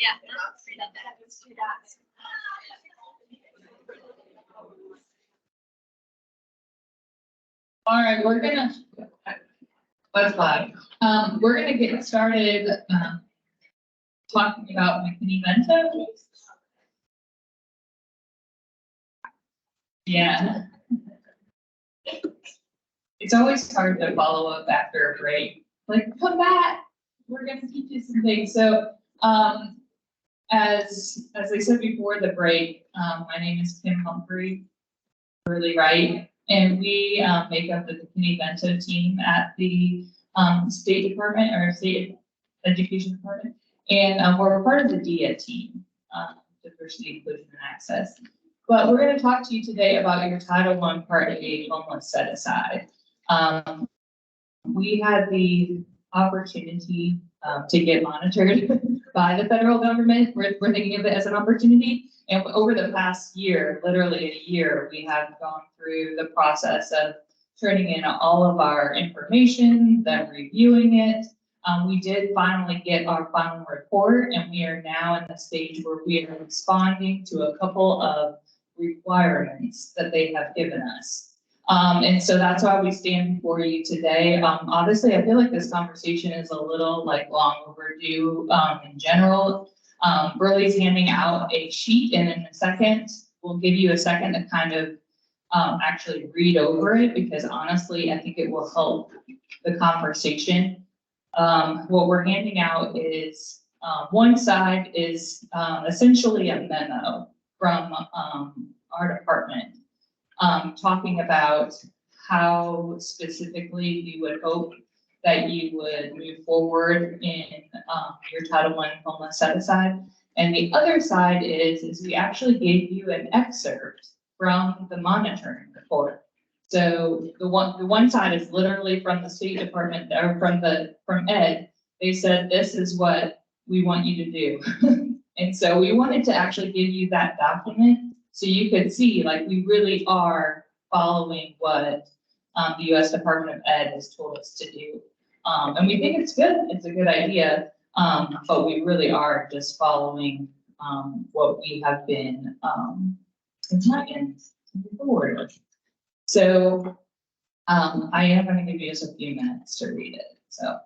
Yeah, that happens to that. All right, we're gonna get started, talking about McKinney-Vento. Yeah. It's always hard to follow up after a break, like, come back, we're gonna teach you some things. So, as I said before the break, my name is Kim Humphrey, really right, and we make up the McKinney-Vento team at the State Department or State Education Department, and we're part of the DIA team, Diversity, Inclusion, and Access. But we're going to talk to you today about your Title I Part A homeless set aside. We had the opportunity to get monitored by the federal government. We're thinking of it as an opportunity. And over the past year, literally a year, we have gone through the process of turning in all of our information, then reviewing it. We did finally get our final report, and we are now in the stage where we are responding to a couple of requirements that they have given us. And so that's why we stand before you today. Obviously, I feel like this conversation is a little like long overdue in general. Burley's handing out a sheet, and in a second, we'll give you a second to kind of actually read over it, because honestly, I think it will help the conversation. What we're handing out is one side is essentially a memo from our department, talking about how specifically we would hope that you would move forward in your Title I homeless set aside. And the other side is we actually gave you an excerpt from the monitoring report. So the one side is literally from the State Department, or from Ed. They said, this is what we want you to do. And so we wanted to actually give you that document so you could see, like, we really are following what the U.S. Department of Ed has told us to do. And we think it's good. It's a good idea. But we really are just following what we have been enlightened forward. So I am going to give you just a few minutes to read it. So.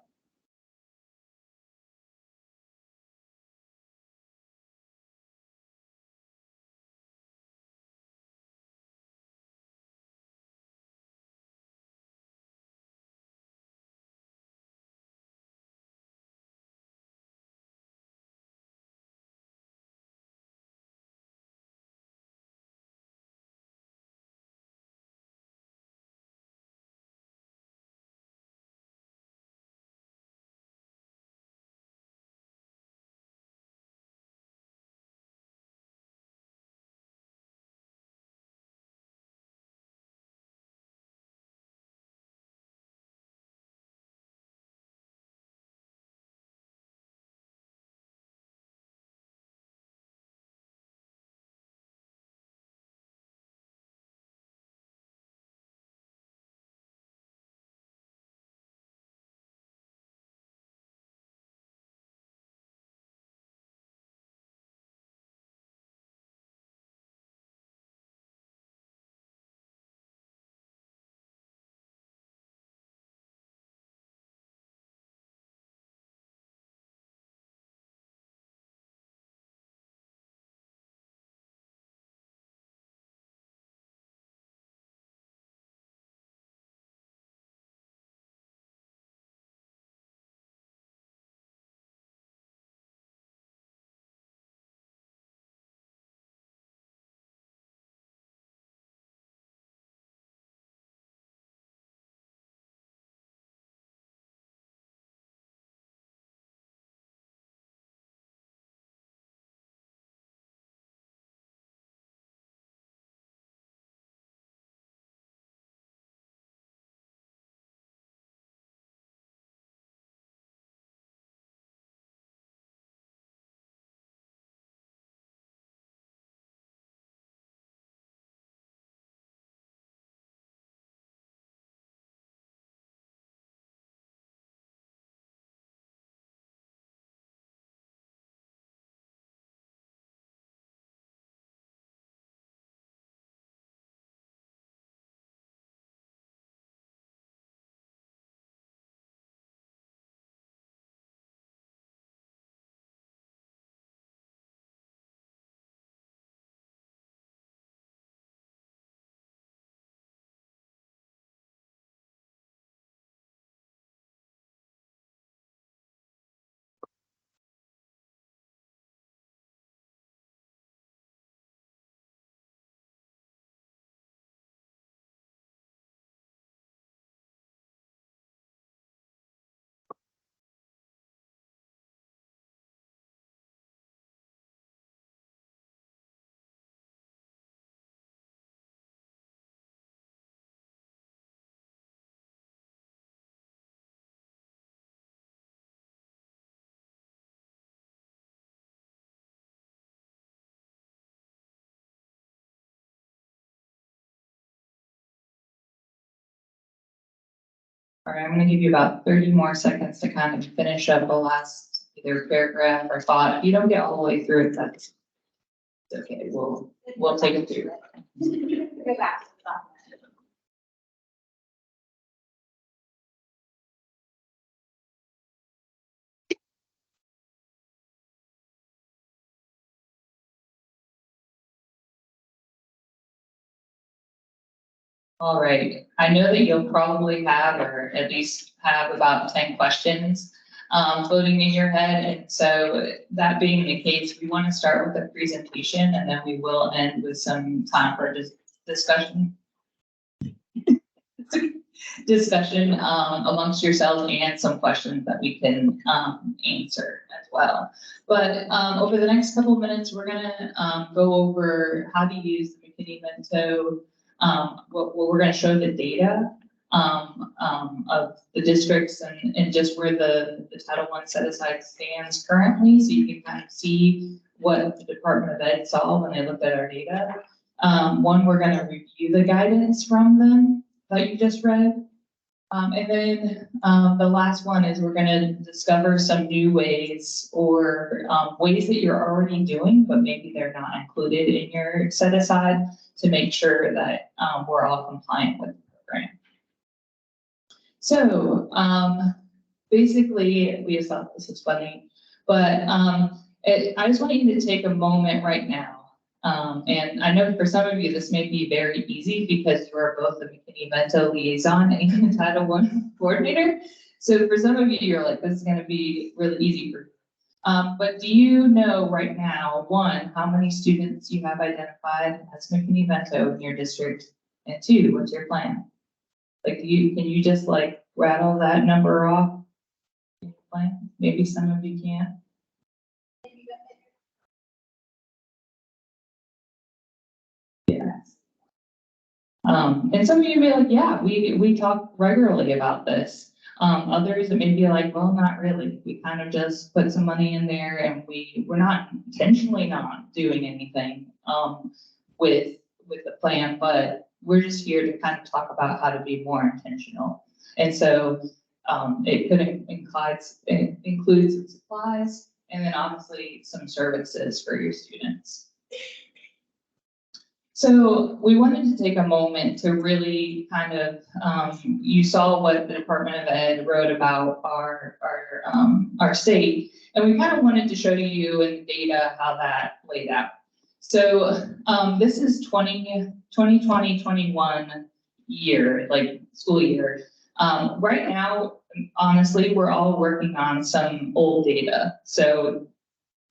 All right, I'm gonna give you about 30 more seconds to kind of finish up the last either paragraph or thought. If you don't get all the way through it, that's okay. We'll take it through. Go back to the document. All right, I know that you'll probably have, or at least have about 10 questions floating in your head. And so that being the case, we want to start with a presentation and then we will end with some time for discussion. Discussion amongst yourselves and some questions that we can answer as well. But over the next couple of minutes, we're gonna go over how to use the McKinney-Vento. We're gonna show the data of the districts and just where the Title I set aside stands currently, so you can kind of see what the Department of Ed saw when they looked at our data. One, we're gonna review the guidance from them that you just read. And then the last one is we're going to discover some new ways or ways that you're already doing, but maybe they're not included in your set aside to make sure that we're all compliant with the program. So basically, we just thought this was funny, but I just want you to take a moment right now. And I know for some of you, this may be very easy because you are both the McKinney-Vento liaison and the Title I coordinator. So for some of you, you're like, this is going to be really easy for you. But do you know right now, one, how many students you have identified as McKinney-Vento in your district? And two, what's your plan? Like, can you just like rattle that number off? Plan? Maybe some of you can't. And some of you may be like, yeah, we talk regularly about this. Others it may be like, well, not really. We kind of just put some money in there and we're not intentionally not doing anything with the plan, but we're just here to kind of talk about how to be more intentional. And so it could include some supplies and then obviously some services for your students. So we wanted to take a moment to really kind of, you saw what the Department of Ed wrote about our state, and we kind of wanted to show you in data how that laid out. So this is 2020-21 year, like school year. Right now, honestly, we're all working on some old data. So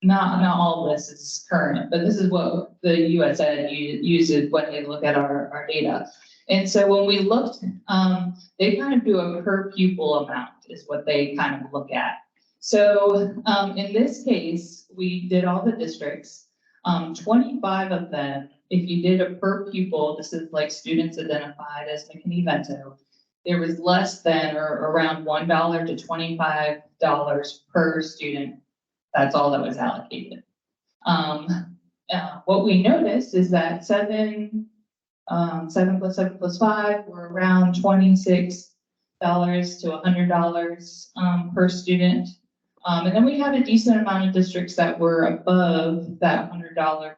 not all of this is current, but this is what the US Ed uses when they look at our data. And so when we looked, they kind of do a per pupil amount is what they kind of look at. So in this case, we did all the districts, 25 of them, if you did a per pupil, this is like students identified as McKinney-Vento, there was less than or around $1 to $25 per student. That's all that was allocated. What we noticed is that 7 + 7 + 5 were around $26 to $100 per student. And then we had a decent amount of districts that were above that $100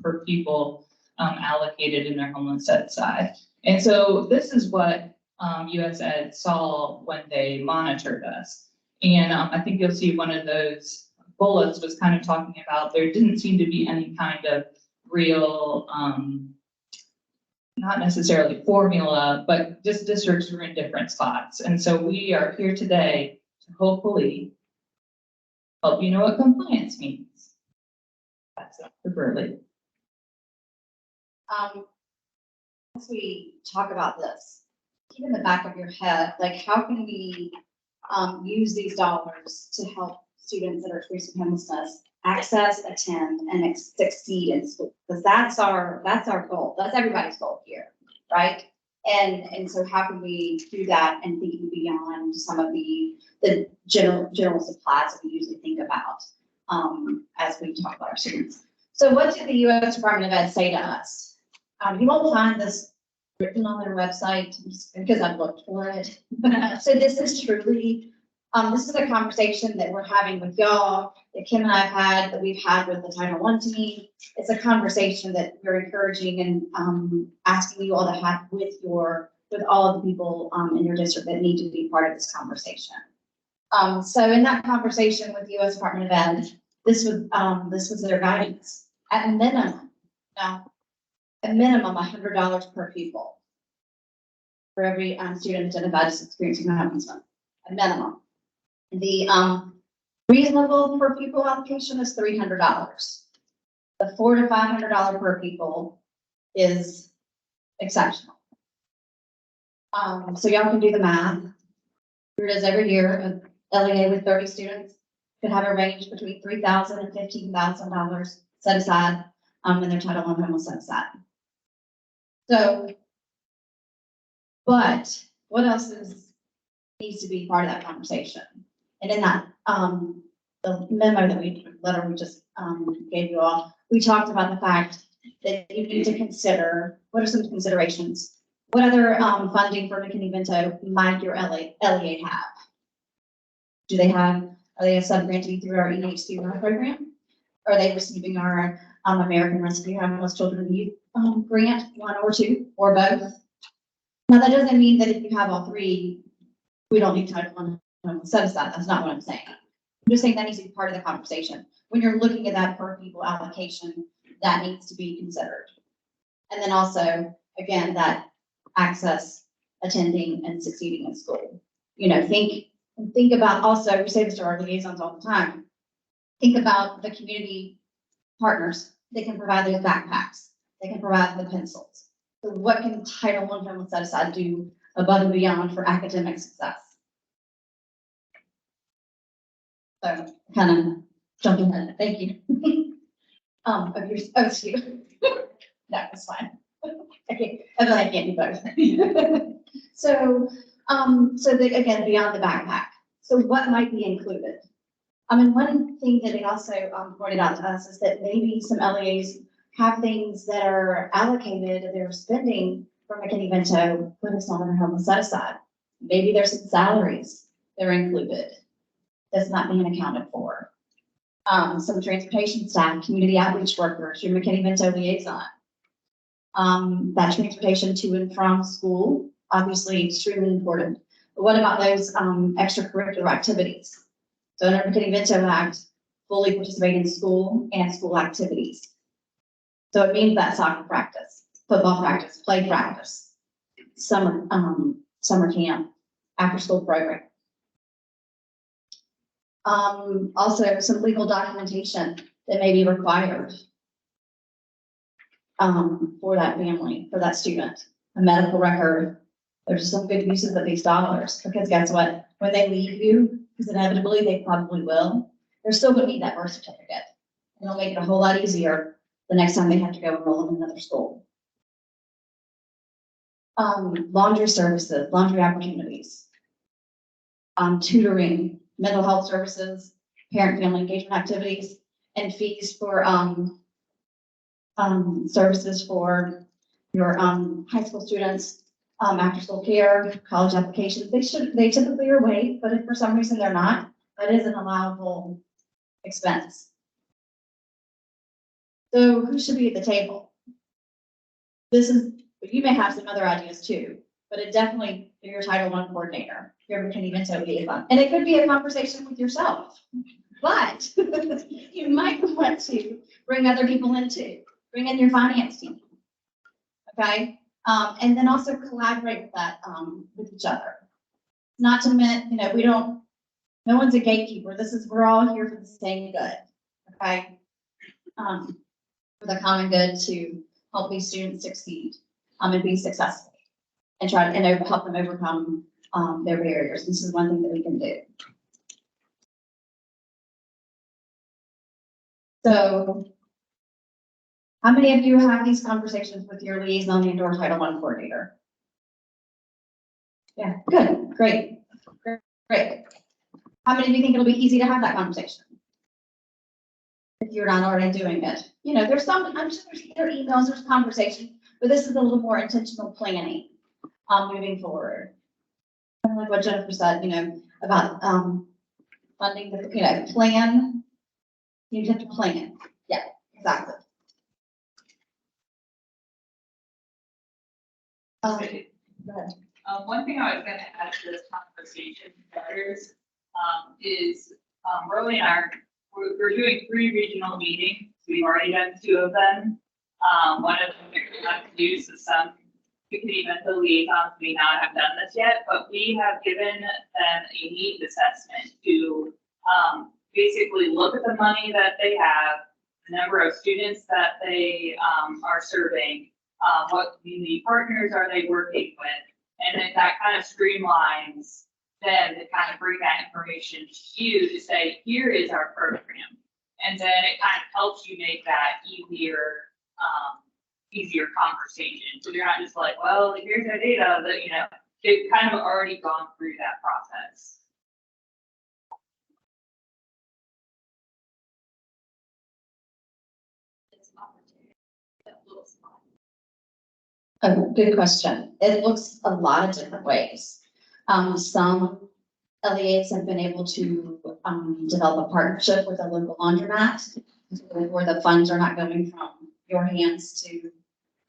per pupil allocated in their homeland set side. And so this is what US Ed saw when they monitored us. And I think you'll see one of those bullets was kind of talking about there didn't seem to be any kind of real, not necessarily formula, but just districts were in different spots. And so we are here today to hopefully help you know what compliance means. That's it for Burley. As we talk about this, keep in the back of your head, like how can we use these dollars to help students that are experiencing homelessness access, attend, and succeed in school? Because that's our goal. That's everybody's goal here, right? And so how can we do that and thinking beyond some of the general supplies that we usually think about as we talk about our students. So what did the U.S. Department of Ed say to us? You won't find this written on their website because I've looked for it. So this is truly, this is a conversation that we're having with y'all, that Kim and I have had, that we've had with the Title I team. It's a conversation that we're encouraging and asking you all to have with all of the people in your district that need to be part of this conversation. So in that conversation with the U.S. Department of Ed, this was their guidance. At minimum, now, a minimum $100 per pupil for every student identified as experiencing homelessness. A minimum. The reasonable per pupil allocation is $300. The $400 to $500 per pupil is exceptional. So y'all can do the math. Here it is every year. A LEA with 30 students could have a range between $3,000 and $15,000 set aside in their Title I homeless set aside. So, but what else needs to be part of that conversation? And in that, the letter we just gave you all, we talked about the fact that you need to consider, what are some considerations? What other funding for McKinney-Vento might your LEA have? Are they a sub-grantee through our EHC program? Are they receiving our American Rescue Homeless Children and Youth grant, one or two, or both? Now, that doesn't mean that if you have all three, we don't need Title I set aside. That's not what I'm saying. I'm just saying that needs to be part of the conversation. When you're looking at that per pupil allocation, that needs to be considered. And then also, again, that access, attending, and succeeding in school. You know, think about also, we say this to our liaisons all the time, think about the community partners. They can provide those backpacks. They can provide the pencils. So what can Title I homeless set aside do above and beyond for academic success? So kind of jumping ahead. Thank you. Excuse me. No, it's fine. Okay, and then I can't do both. So again, beyond the backpack. So what might be included? I mean, one thing that they also pointed out to us is that maybe some LEAs have things that are allocated, they're spending for McKinney-Vento, but it's not in their homeless set aside. Maybe there's some salaries that are included that's not being accounted for. Some transportation staff, community outreach workers, your McKinney-Vento liaison. That transportation to and from school, obviously extremely important. But what about those extracurricular activities? So under McKinney-Vento Act, fully participate in school and school activities. So it means that soccer practice, football practice, play practice, summer camp, after school program. Also some legal documentation that may be required for that family, for that student, a medical record. There's some good uses of these dollars, because guess what? When they leave you, because inevitably they probably will, they're still going to need that birth certificate. And it'll make it a whole lot easier the next time they have to go enroll in another school. Laundry services, laundry opportunities, tutoring, mental health services, parent-family engagement activities, and fees for services for your high school students, after school care, college applications. They typically are waived, but if for some reason they're not, that is an allowable expense. So who should be at the table? You may have some other ideas too, but it definitely, your Title I coordinator, your McKinney-Vento liaison. And it could be a conversation with yourself, but you might want to bring other people in too. Bring in your finance team. Okay. And then also collaborate with that, with each other. Not to admit, no one's a gatekeeper. We're all here for the same good. Okay. For the common good, to help these students succeed, and be successful, and help them overcome their barriers. This is one thing that we can do. So, how many of you have these conversations with your liaison and or Title I coordinator? Yeah, good, great. How many of you think it'll be easy to have that conversation? If you're not already doing it. I'm sure there are emails, there's conversation, but this is a little more intentional planning, moving forward. Kind of like what Jennifer said, about, funding, plan. You have to plan. Yeah, exactly. Go ahead. One thing I was gonna add to this conversation, Betters, is, Roy and we're doing 3 regional meetings. We've already done 2 of them. One of them we have to do, so some community mental liaisons may not have done this yet, but we have given them a needs assessment to, basically look at the money that they have, the number of students that they, are serving, what community partners are they working with, and then that kind of streamlines them to kind of bring that information to you to say, here is our program. And then it kind of helps you make that easier conversation. So you're not just like, well, here's our data, that, they've kind of already gone through that process. Oh, good question. It looks a lot of different ways. Some LEAs have been able to, develop a partnership with a local laundromat where the funds are not going from your hands to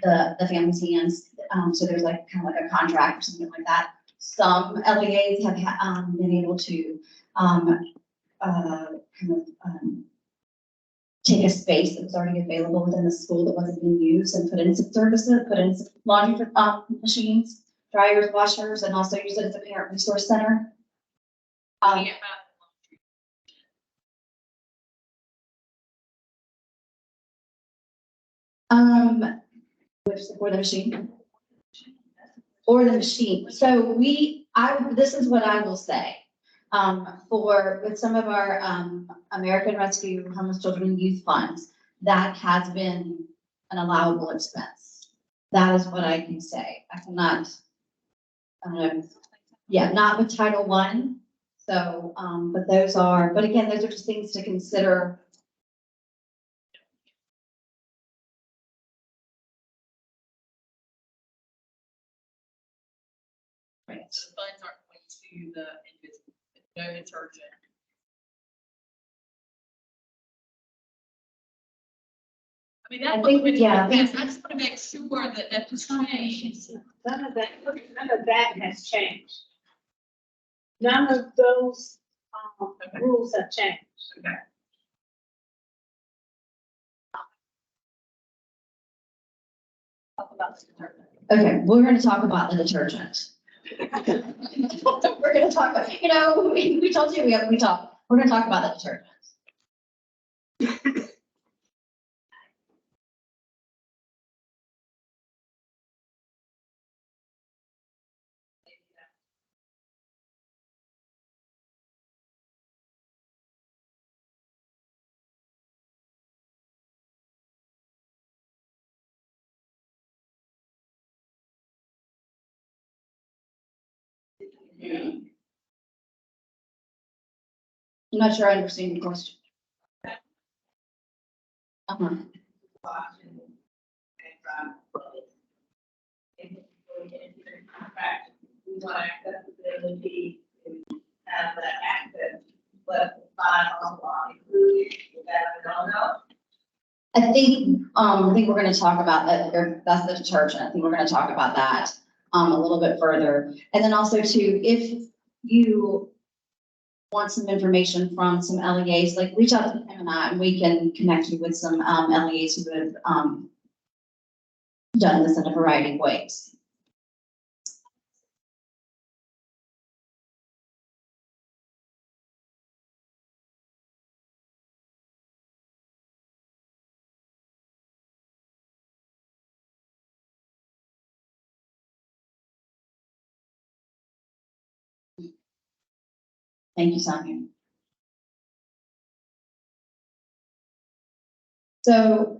the family's hands. So there's like kind of like a contract or something like that. Some LEAs have been able to take a space that was already available within the school that wasn't being used and put in some services, put in some laundry machines, dryers, washers, and also use it as a parent resource center. Which for the machine. Or the machine. So this is what I will say. With some of our, American Rescue Homeless Children and Youth Funds, that has been an allowable expense. That is what I can say. I cannot, not with Title I. So, but again, those are just things to consider. Right. So the funds aren't going to the individual, no detergent. I mean, that's what I just want to make sure that that was changed. None of that has changed. None of those, rules have changed. Okay. Talk about the detergent. Okay, we're gonna talk about the detergent. We're gonna talk about, we told you we're gonna talk about the detergent. I'm not sure I understand your question. Uh-huh. We want accessibility to have that access, but the file are included, that I don't know. I think we're gonna talk about that, or that's the detergent. I think we're gonna talk about that, a little bit further. And then also too, if you want some information from some LEAs, like reach out to him and we can connect you with some, LEAs who have, done this in a variety of ways. Thank you, Sonia. So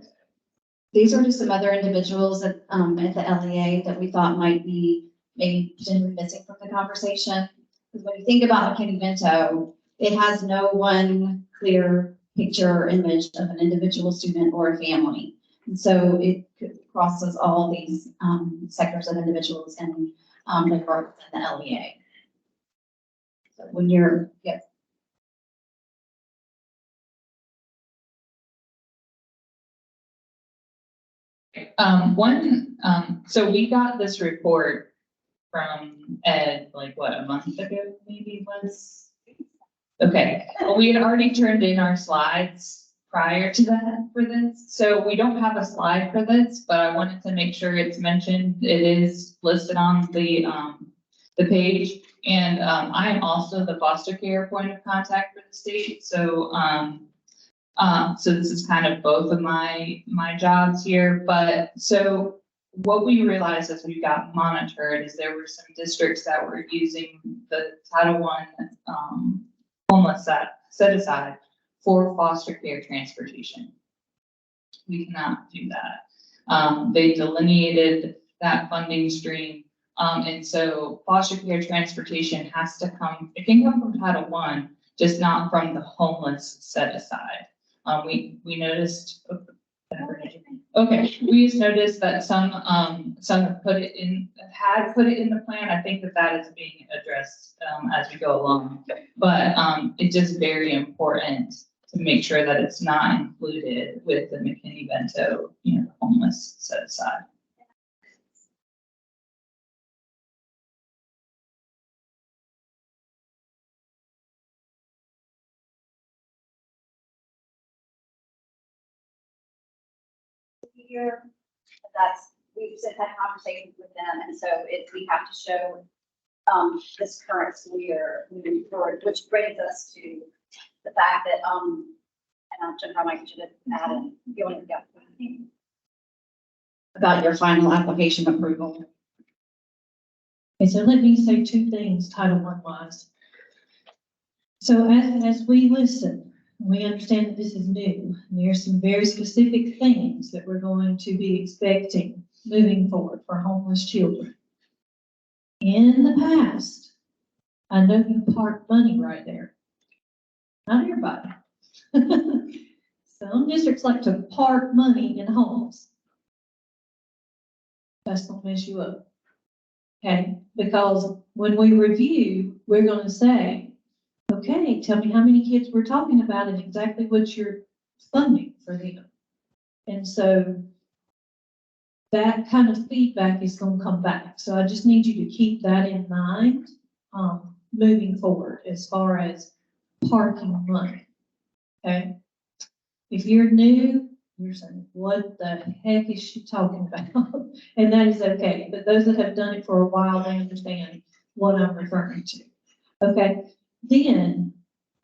these are just some other individuals at the LEA that we thought might be maybe potentially missing from the conversation. Because when you think about McKinney-Vento, it has no one clear picture or image of an individual student or a family. And so crosses all these, sectors and individuals and, that work in the LEA. So when you're, yes. So we got this report from Ed, like what, a month ago, maybe it was? Okay, well, we had already turned in our slides prior to that for this, so we don't have a slide for this, but I wanted to make sure it's mentioned. It is listed on the page, and, I am also the foster care point of contact for the state, so, so this is kind of both of my jobs here, but so what we realized as we got monitored is there were some districts that were using the Title I, homeless set aside for foster care transportation. We cannot do that. They delineated that funding stream. And so foster care transportation has to come, it can come from Title I, just not from the homeless set aside. We noticed, okay, we just noticed that some have put it in the plan. I think that is being addressed, as we go along. But, it's just very important to make sure that it's not included with the McKinney-Vento, homeless set aside. Here, we've just had conversations with them, and so we have to show, this current school year moving forward, which brings us to the fact that, and Jennifer, I should have added, you want to go? About your final application approval. Okay, so let me say two things Title I wise. So as we listen, we understand that this is new. There are some very specific things that we're going to be expecting moving forward for homeless children. In the past, I know you parked money right there. Not everybody. Some districts like to park money in homes. That's gonna mess you up. Okay, because when we review, we're gonna say, okay, tell me how many kids we're talking about and exactly what you're funding for them. And so that kind of feedback is gonna come back. So I just need you to keep that in mind, moving forward as far as parking money, okay? If you're new, you're saying, what the heck is she talking about? And that is okay, but those that have done it for a while, they understand what I'm referring to. Okay, then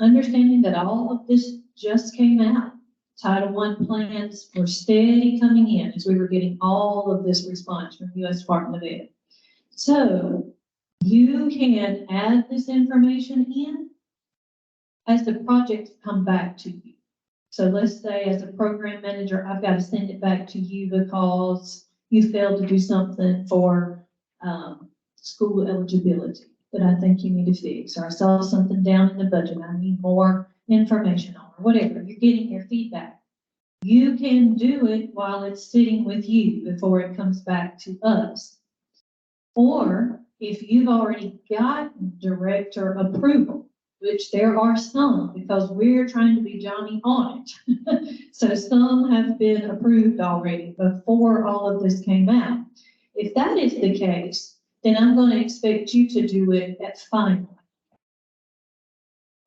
understanding that all of this just came out. Title I plans were steady coming in as we were getting all of this response from U.S. Department of Ed. So you can add this information in as the projects come back to you. So let's say as a program manager, I've got to send it back to you because you failed to do something for school eligibility that I think you need to fix, or I saw something down in the budget I need more information on, or whatever. You're getting your feedback. You can do it while it's sitting with you before it comes back to us. Or if you've already gotten director approval, which there are some, because we're trying to be Johnny on it. So some have been approved already before all of this came out. If that is the case, then I'm going to expect you to do it at final.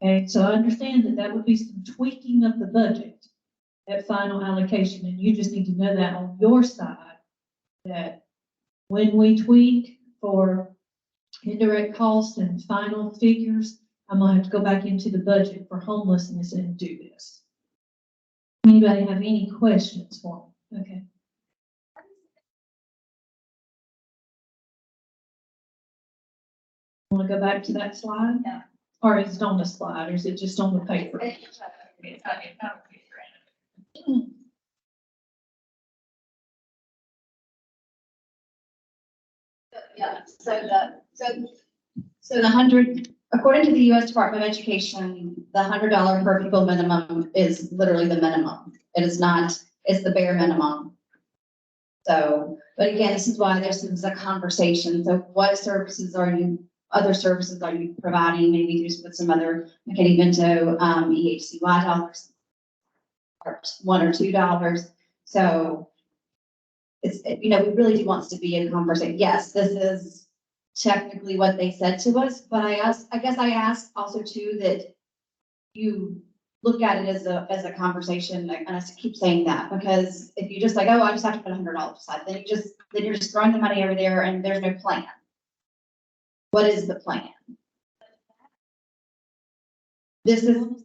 Okay, so I understand that that would be some tweaking of the budget at final allocation, and you just need to know that on your side, that when we tweak for indirect costs and final figures, I'm gonna have to go back into the budget for homelessness and do this. Anybody have any questions for me? Okay. Want to go back to that slide? Yeah. Or is it on the slide, or is it just on the paper? Yeah, so the 100, according to the U.S. Department of Education, the $100 per pupil minimum is literally the minimum. It is not, it's the bare minimum. So, but again, this is why this is a conversation. So what other services are you providing? Maybe just with some other McKinney-Vento, EHCY dollars, or $1 or $2. So we really do want this to be a conversation. Yes, this is technically what they said to us, but I guess I asked also too that you look at it as a conversation, and I keep saying that, because if you just like, oh, I just have to put $100 aside, then you're just throwing the money over there and there's no plan. What is the plan? This is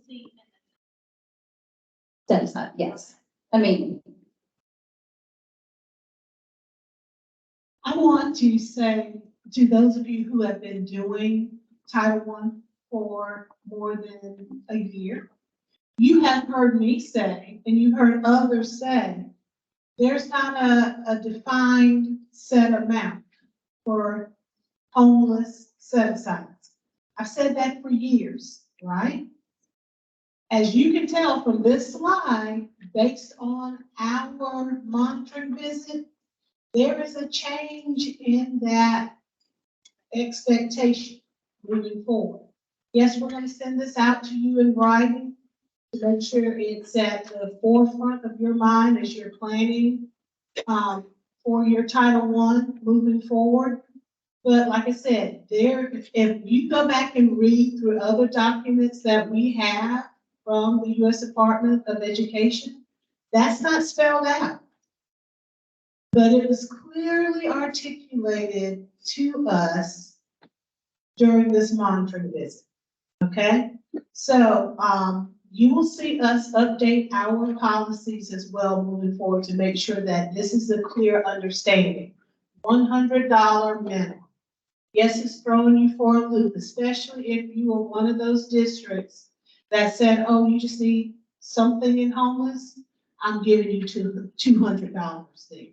set aside, yes. I mean, I want to say to those of you who have been doing Title I for more than a year, you have heard me say, and you heard others say, there's not a defined set amount for homeless set-asides. I've said that for years, right? As you can tell from this slide, based on our monitoring visit, there is a change in that expectation moving forward. Yes, we're going to send this out to you in writing to make sure it's at the forefront of your mind as you're planning for your Title I moving forward. But like I said, if you go back and read through other documents that we have from the U.S. Department of Education, that's not spelled out. But it was clearly articulated to us during this monitoring visit, okay? So you will see us update our policies as well moving forward to make sure that this is a clear understanding. $100 minimum. Yes, it's throwing you for a loop, especially if you are one of those districts that said, oh, you just need something in homeless, I'm giving you $200 there.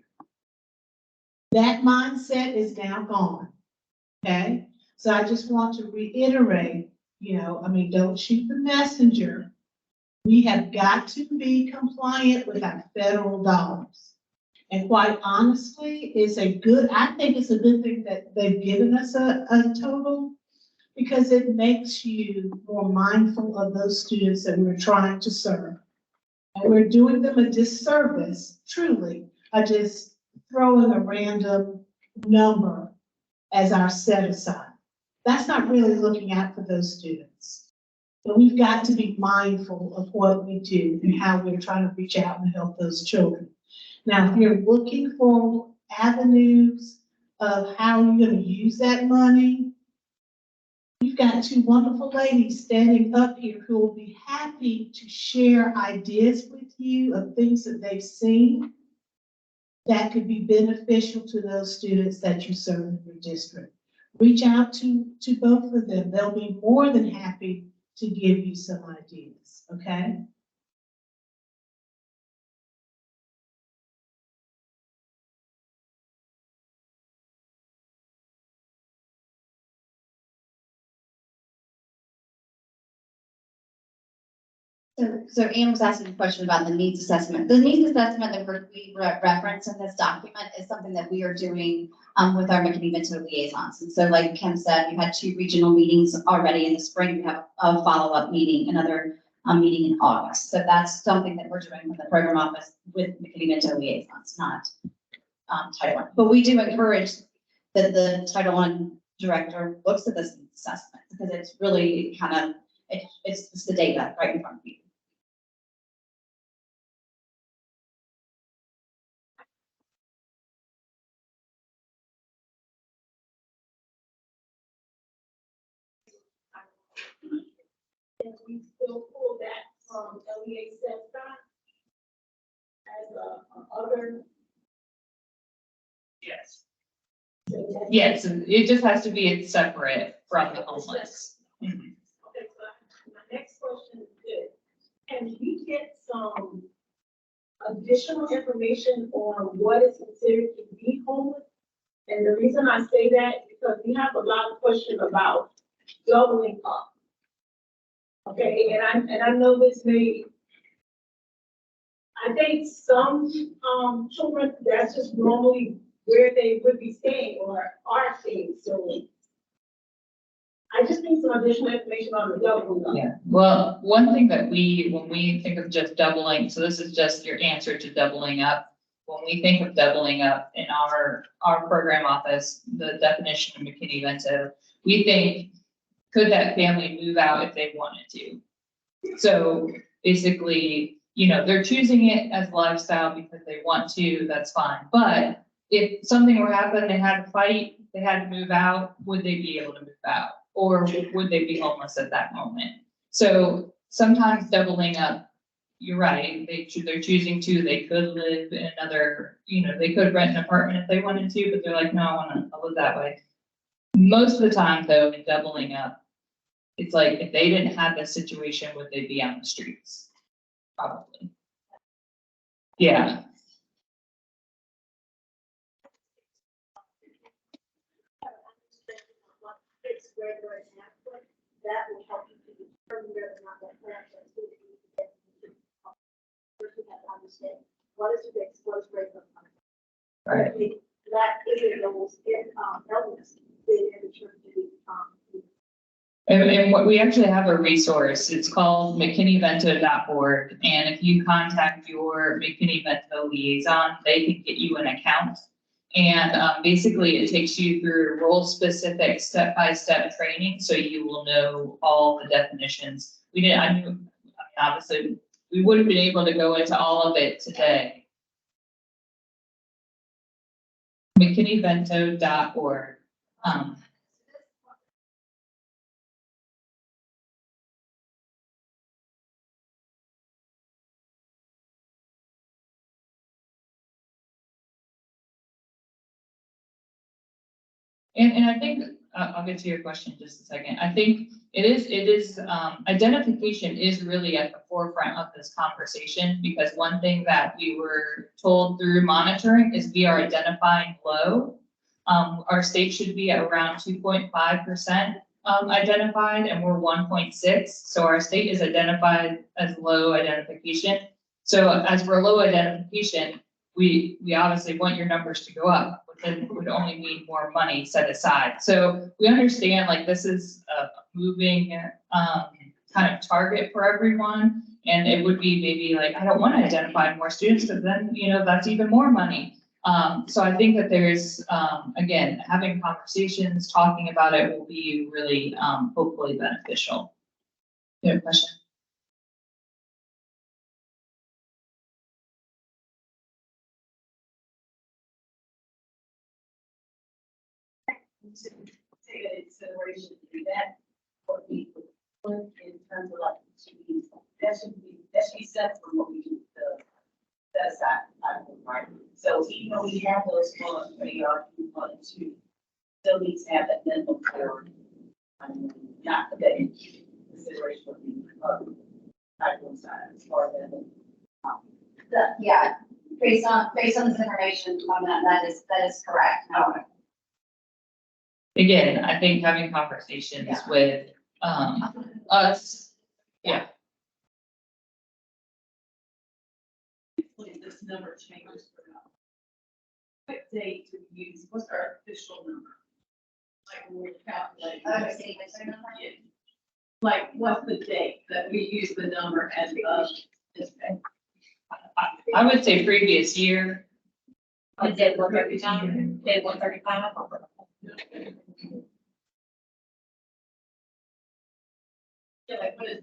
That mindset is now gone, okay? So I just want to reiterate, don't shoot the messenger. We have got to be compliant with our federal dollars. And quite honestly, I think it's a good thing that they've given us a total, because it makes you more mindful of those students that we're trying to serve. And we're doing them a disservice, truly, by just throwing a random number as our set aside. That's not really looking out for those students. But we've got to be mindful of what we do and how we're trying to reach out and help those children. Now, if you're looking for avenues of how you're going to use that money, you've got two wonderful ladies standing up here who will be happy to share ideas with you of things that they've seen that could be beneficial to those students that you serve in your district. Reach out to both of them. They'll be more than happy to give you some ideas, okay? So Ann was asking a question about the needs assessment. The needs assessment that we reference in this document is something that we are doing with our McKinney-Vento liaisons. And so like Kim said, we've had 2 regional meetings already in the spring. We have a follow-up meeting, another meeting in August. So that's something that we're doing with the program office with McKinney-Vento liaisons, not Title I. But we do encourage that the Title I director looks at this needs assessment, because it's really it's the data right in front of you. And we still pull that from LEA set-aside as a other. Yes. Yes, it just has to be separate from the homeless. Okay, so my next question is this: can we get some additional information on what is considered to be homeless? And the reason I say that is because we have a lot of questions about doubling up. Okay, and I know this may, I think some, children, that's just normally where they would be staying or are staying, so. I just need some additional information on the level. Yeah, well, one thing that when we think of just doubling, so this is just your answer to doubling up. When we think of doubling up in our program office, the definition of McKinney-Vento, we think, could that family move out if they wanted to? So basically, they're choosing it as lifestyle because they want to, that's fine. But if something were to happen, they had to fight, they had to move out, would they be able to move out? Or would they be homeless at that moment? So sometimes doubling up, you're right, they're choosing to, they could live in another, they could rent an apartment if they wanted to, but they're like, no, I want to live that way. Most of the time though, in doubling up, it's like, if they didn't have this situation, would they be on the streets? Probably. Yeah. That will help you to determine whether or not that parent is going to be. First, we have to understand what is the fix, what is great. Right. That is in those elements, they in the church to be. And what we actually have a resource, it's called McKinneyVento.org. And if you contact your McKinney-Vento liaison, they can get you an account. And basically it takes you through role-specific step-by-step training, so you will know all the definitions. Obviously, we would have been able to go into all of it today. McKinneyVento.org. And I think, I'll get to your question in just a second. I think it is, identification is really at the forefront of this conversation, because one thing that we were told through monitoring is we are identifying low. Our state should be at around 2.5% identified, and we're 1.6. So our state is identified as low identification. So as we're low identification, we obviously want your numbers to go up, but then it would only mean more money set aside. So we understand, like, this is a moving kind of target for everyone. And it would be maybe like, I don't want to identify more students, because then, that's even more money. So I think that there's, again, having conversations, talking about it will be really, hopefully beneficial. You have a question? Take that into consideration that what we put in terms of like that should be separate from what we do set aside, right? So even though we have those funds, they are 1, 2, still needs to have that minimum for not for that consideration of the practical side as far as that. Yeah, based on this information on that is correct. Again, I think having conversations with us, yeah. This number changes for now. What date to use? What's our official number? Like when we're calculating. Yeah. Like what's the date that we use the number as of this day? I would say previous year. Did 135? Did 135? Yeah, like what is?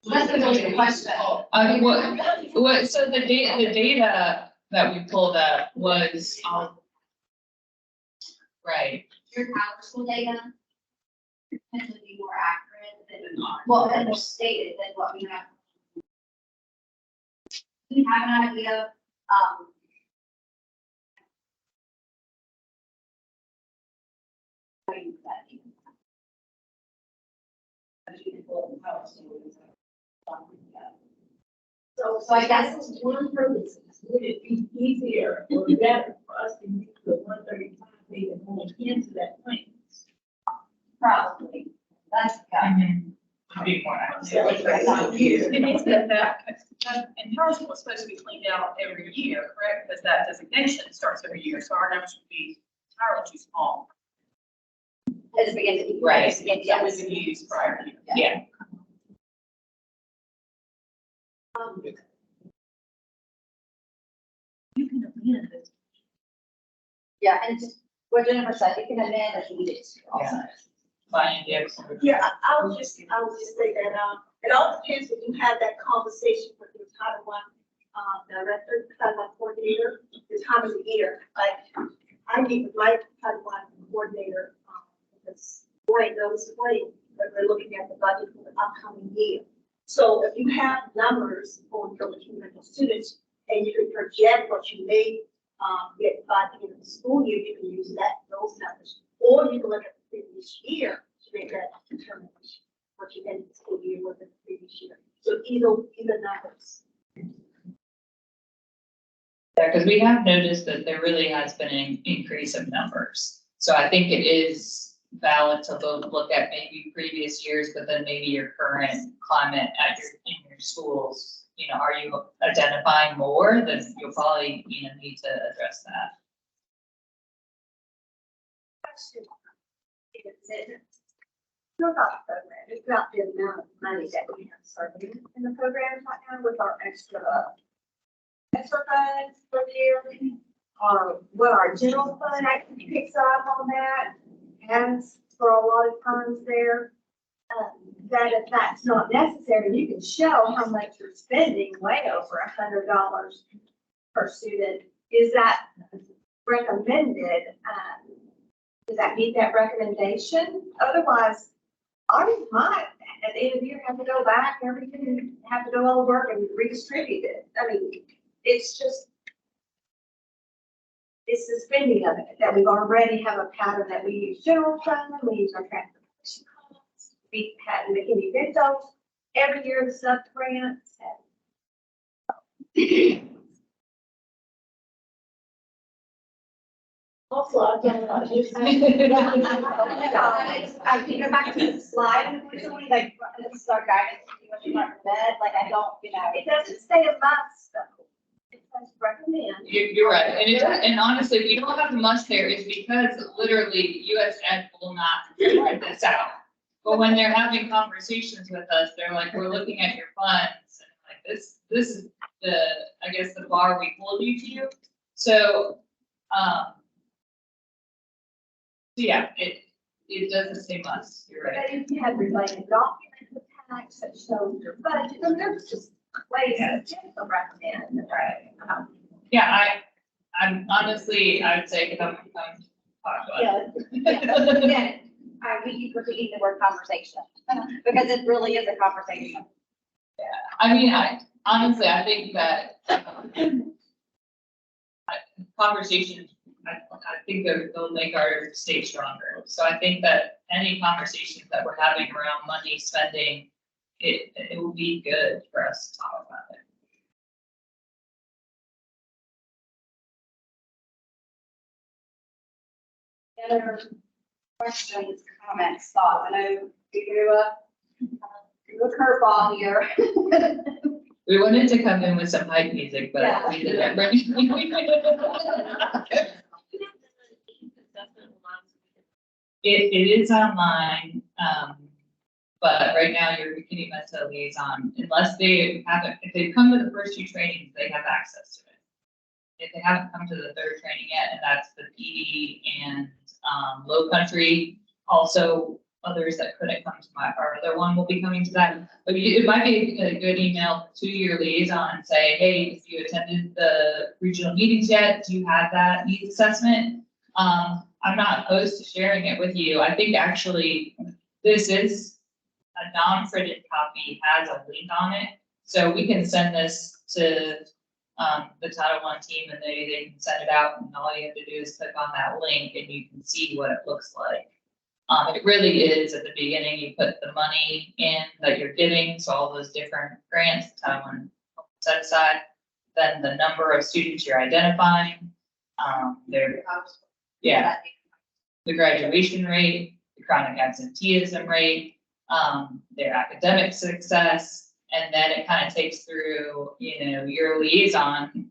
That's a really good question. So the data that we pulled up was, right. Your power school data tends to be more accurate than, and more stated than what we have. We have an idea, So I guess one purpose, would it be easier or better for us to use the 135 data going into that plan? probably, that's, Be more accurate. It needs to have that, and And hers was supposed to be cleaned out every year, correct? Because that designation starts every year, so our numbers would be entirely too small. At the beginning. Right. Yes. That was in use prior to. Yeah. You can amend it. Yeah, and just what Jennifer said, you can amend as needed also. Fine, yeah. Yeah, I would just say that, it all depends when you have that conversation with your Title I, director, Title I coordinator, the time of the year. Like, I meet with my Title I coordinator, this spring, but we're looking at the budget for the upcoming year. So if you have numbers on your incremental students, and you can project what you may, get by the end of the school year, you can use those numbers. Or you can look at the previous year to make that determination, what you ended the school year with the previous year. So either numbers. Yeah, because we have noticed that there really has been an increase of numbers. So I think it is valid to look at maybe previous years, but then maybe your current climate in your schools. You know, are you identifying more? Then you'll probably, need to address that. Question. It's not about the program, it's about the amount of money that we have serving in the program right now with our extra funds for the year. What our general fund actually picks up on that, has for a lot of funds there. That if that's not necessary, you can show how much you're spending, way over $100 per student. Is that recommended? Does that meet that recommendation? Otherwise, I might, at the end of the year, have to go back every year and have to go over and redistribute it. I mean, it's the spending of it, that we've already have a pattern that we use general fund, we use our transportation costs, we had McKinney Vento every year, the sub grants. Also, I've done a lot of use. I can go back to the slide, unfortunately, like, this is our guidance, what you want for bed, like, I don't, It doesn't say a must, though. It says recommend. You're right, and honestly, if you don't have the must there, it's because literally US Ed will not figure this out. But when they're having conversations with us, they're like, we're looking at your funds, and like, this is I guess the bar we hold you to. So, yeah, it doesn't say must, you're right. But if you have related documents attached that show your budget, then there's just ways to recommend, right? Yeah, I'm honestly, I would say come talk to us. Yeah, we keep repeating the word conversation, because it really is a conversation. I mean, I think that conversation, I think they'll make our state stronger. So I think that any conversations that we're having around money spending, it will be good for us to talk about it. Other questions, comments, thoughts? I know we threw a curveball here. We wanted to come in with some hype music, but Yeah. we didn't. It is online, but right now you're McKinney Vento liaison, unless they haven't, if they've come to the first two trainings, they have access to it. If they haven't come to the third training yet, and that's the PD and, Low Country, also others that couldn't come to our other one will be coming to that. But it might be a good email to your liaison and say, hey, if you attended the regional meetings yet, do you have that needs assessment? I'm not opposed to sharing it with you. I think actually this is a non-printed copy, has a link on it. So we can send this to the Title I team and they can send it out, and all you have to do is click on that link and you can see what it looks like. It really is at the beginning, you put the money in that you're getting, so all those different grants, the Title I set aside, then the number of students you're identifying, the graduation rate, the chronic absenteeism rate, their academic success, And then it kind of takes through, your liaison.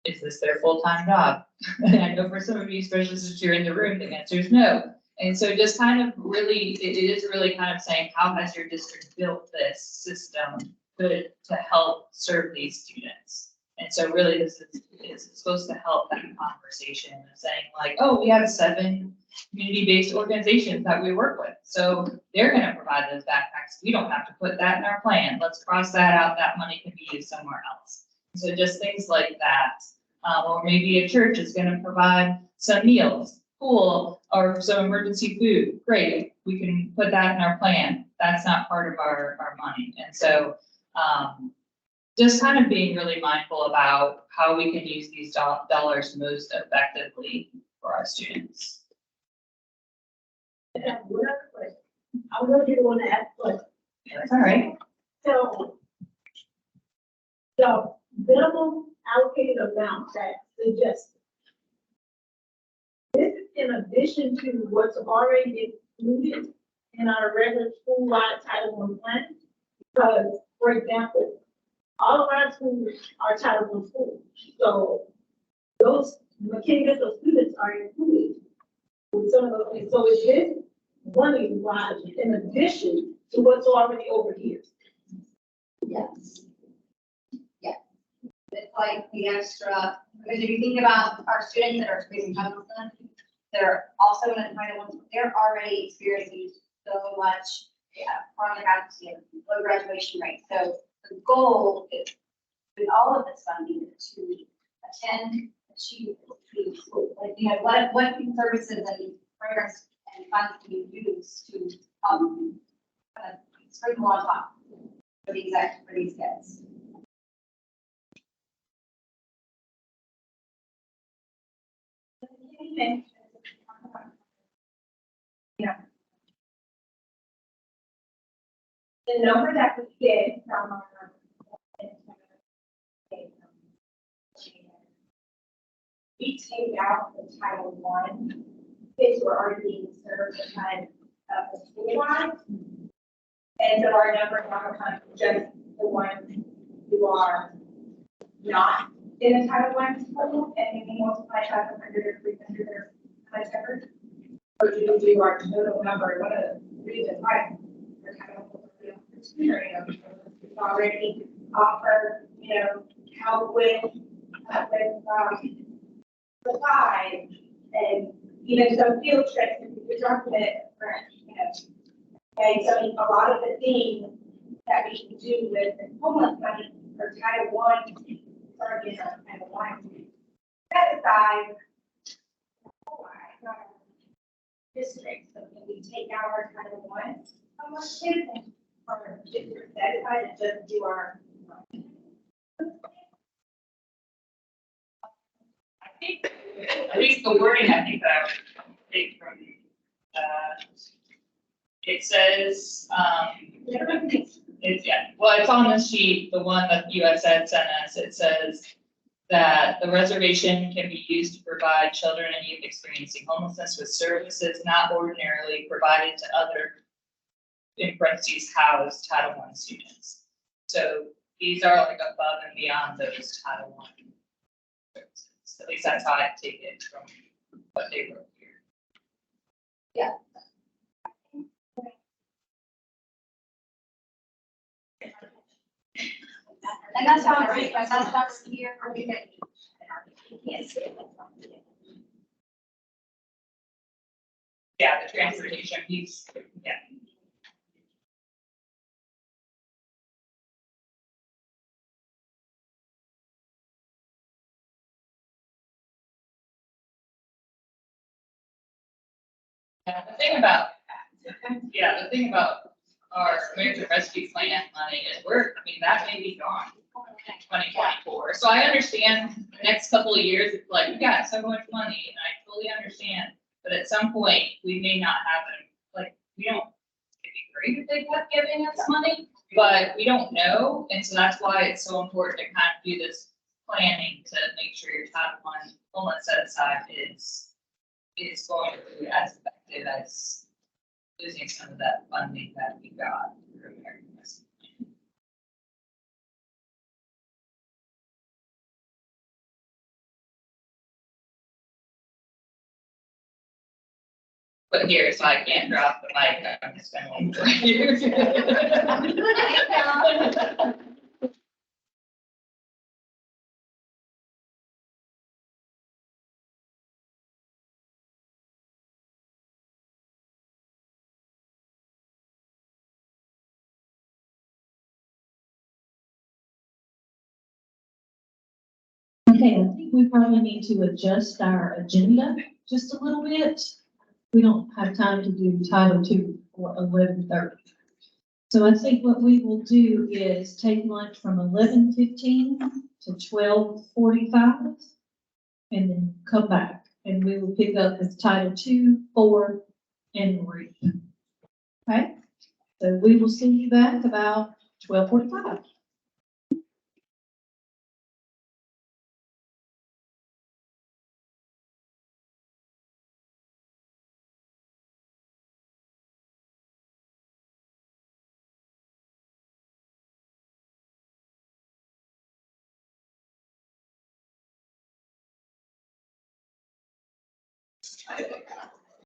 Is this their full-time job? And I know for some of you, especially since you're in the room, the answer is no. And so just kind of really, it is really kind of saying, how has your district built this system to help serve these students? And so really this is supposed to help that conversation of saying like, oh, we have 7 community-based organizations that we work with. So they're gonna provide those backpacks. We don't have to put that in our plan. Let's cross that out. That money can be used somewhere else. So just things like that. Or maybe a church is gonna provide some meals, cool, or some emergency food. Great, we can put that in our plan. That's not part of our money. And so, just kind of being really mindful about how we can use these dollars most effectively for our students. I have one other question. I really do want to ask a question. That's all right. So, the minimum allocated amount that suggested. This is in addition to what's already included in our regular school-wide Title I plan. Because, for example, all of our schools are Title I schools. So those mechanical students are included with some of those things. So is this money wise in addition to what's already over here? Yes. Yeah. It's like the extra, because if you think about our students that are experiencing homelessness, they're also in a Title I, they're already experiencing so much, chronic absence, low graduation rate. So the goal is, with all of this funding, to achieve like, what services and programs and funds can you use to, kind of sprinkle on top for these kids. Yeah. The number that we get from our we take out the Title I kids who are already being served at time of the school line. And so our numbers are kind of just the ones who are not in a Title I school, and maybe multiply 500 or 300 or whatever. Or do we do our total number? What a reason why we're kind of already offer, help with supplies and even some field trips if you're talking it, Okay, so a lot of the things that we can do with the homeless money for Title I, sorry, Title I, set aside districts, so when we take out our Title I, how much kids are districts set aside and just do our. I think the wording, I think that I would take from, it says, it's on the sheet, the one that USAID sent us, it says that the reservation can be used to provide children and youth experiencing homelessness with services not ordinarily provided to other, in parentheses, housed Title I students. So these are like above and beyond those Title I services. At least that's how I take it from what they wrote here. Yeah. And that's how I read, that's here for me. Yes. Yeah, the transportation piece, yeah. The thing about our American Rescue Plan money is that may be gone in 2024. So I understand the next couple of years, it's like, we got so much money, and I totally understand. But at some point, we may not have them, it'd be great if they kept giving us money, but we don't know. And so that's why it's so important to kind of do this planning to make sure your Title I homeless set aside is going to be as effective as losing some of that funding that we got through American Rescue. But here, so I can't drop the mic, I'm just gonna leave it right here. Okay, I think we probably need to adjust our agenda just a little bit. We don't have time to do Title II for 11:30. So I think what we will do is take lunch from 11:15 to 12:45 and then come back. And we will pick up with Title II, 4, and 3. Okay? So we will see you back about 12:45.